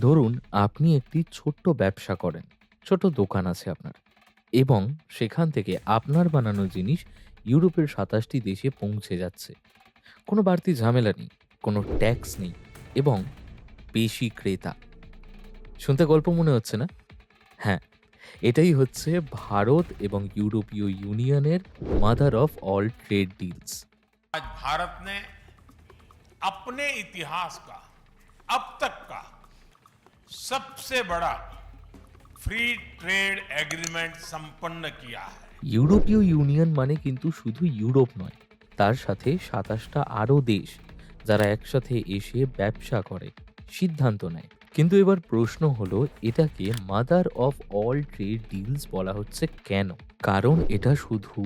ধরুন আপনি একটি ছোট্ট ব্যবসা করেন, ছোট দোকান আছে আপনার এবং সেখান থেকে আপনার বানানো জিনিস ইউরোপের ২৭টি দেশে পৌঁছে যাচ্ছে। কোনো বাড়তি ঝামেলা নেই, কোনো ট্যাক্স নেই এবং বেশি ক্রেতা। শুনতে গল্প মনে হচ্ছে না? হ্যাঁ, এটাই হচ্ছে ভারত এবং ইউরোপীয় ইউনিয়নের mother of all trade deals. आज भारत ने अपने इतिहास का अब तक का सबसे बड़ा फ्री ट्रेड एग्रीमेंट संपन्न किया है। ইউরোপীয় ইউনিয়ন মানে কিন্তু শুধু ইউরোপ নয়, তার সাথে ২৭টা আরও দেশ যারা একসাথে এসে ব্যবসা করে, সিদ্ধান্ত নেয়। কিন্তু এবার প্রশ্ন হলো, এটাকে mother of all trade deals বলা হচ্ছে কেন? কারণ এটা শুধু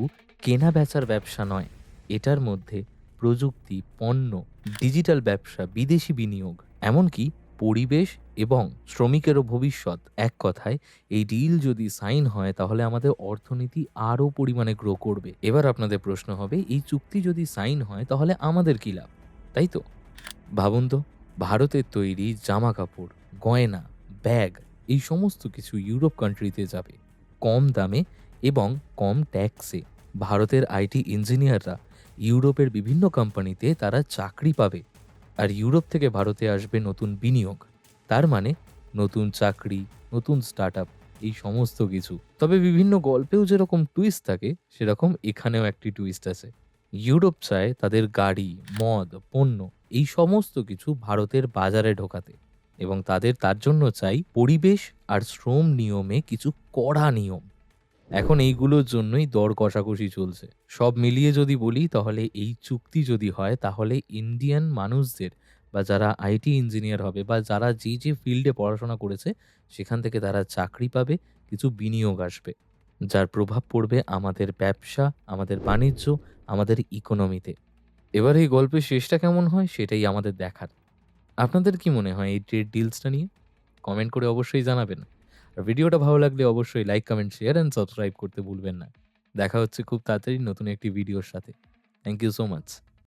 কেনা বেচার ব্যবসা নয়, এটার মধ্যে প্রযুক্তি, পণ্য, ডিজিটাল ব্যবসা, বিদেশি বিনিয়োগ, এমনকি পরিবেশ এবং শ্রমিকেরও ভবিষ্যৎ। এক কথায়, এই ডিল যদি সাইন হয় তাহলে আমাদের অর্থনীতি আরও পরিমাণে গ্রো করবে। এবার আপনাদের প্রশ্ন হবে, এই চুক্তি যদি সাইন হয় তাহলে আমাদের কী লাভ, তাই তো? ভাবুন তো, ভারতের তৈরি জামা কাপড়, গয়না, ব্যাগ, এই সমস্ত কিছু ইউরোপ কান্ট্রিতে যাবে কম দামে এবং কম ট্যাক্সে। ভারতের আইটি ইঞ্জিনিয়াররা ইউরোপের বিভিন্ন কোম্পানিতে তারা চাকরি পাবে, আর ইউরোপ থেকে ভারতে আসবে নতুন বিনিয়োগ। তার মানে নতুন চাকরি, নতুন স্টার্টআপ, এই সমস্ত কিছু। তবে বিভিন্ন গল্পেও যেরকম টুইস্ট থাকে, সেরকম এখানেও একটি টুইস্ট আছে। ইউরোপ চায় তাদের গাড়ি, মদ, পণ্য, এই সমস্ত কিছু ভারতের বাজারে ঢোকাতে এবং তাদের তার জন্য চাই পরিবেশ আর শ্রম নিয়মে কিছু কড়া নিয়ম। এখন এইগুলোর জন্যই দর কষাকষি চলছে। সব মিলিয়ে যদি বলি, তাহলে এই চুক্তি যদি হয় তাহলে ইন্ডিয়ান মানুষদের বা যারা আইটি ইঞ্জিনিয়ার হবে বা যারা যে ফিল্ডে পড়াশোনা করেছে সেখান থেকে তারা চাকরি পাবে, কিছু বিনিয়োগ আসবে, যার প্রভাব পড়বে আমাদের ব্যবসা, আমাদের বাণিজ্য, আমাদের ইকোনমিতে। এবার এই গল্পের শেষটা কেমন হয় সেটাই আমাদের দেখার। আপনাদের কি মনে হয় এই ট্রেড ডিলসটা নিয়ে? কমেন্ট করে অবশ্যই জানাবেন। আর ভিডিওটা ভালো লাগলে অবশ্যই like, comment, share and subscribe করতে ভুলবেন না। দেখা হচ্ছে খুব তাড়াতাড়ি নতুন একটি ভিডিওর সাথে। Thank you so much.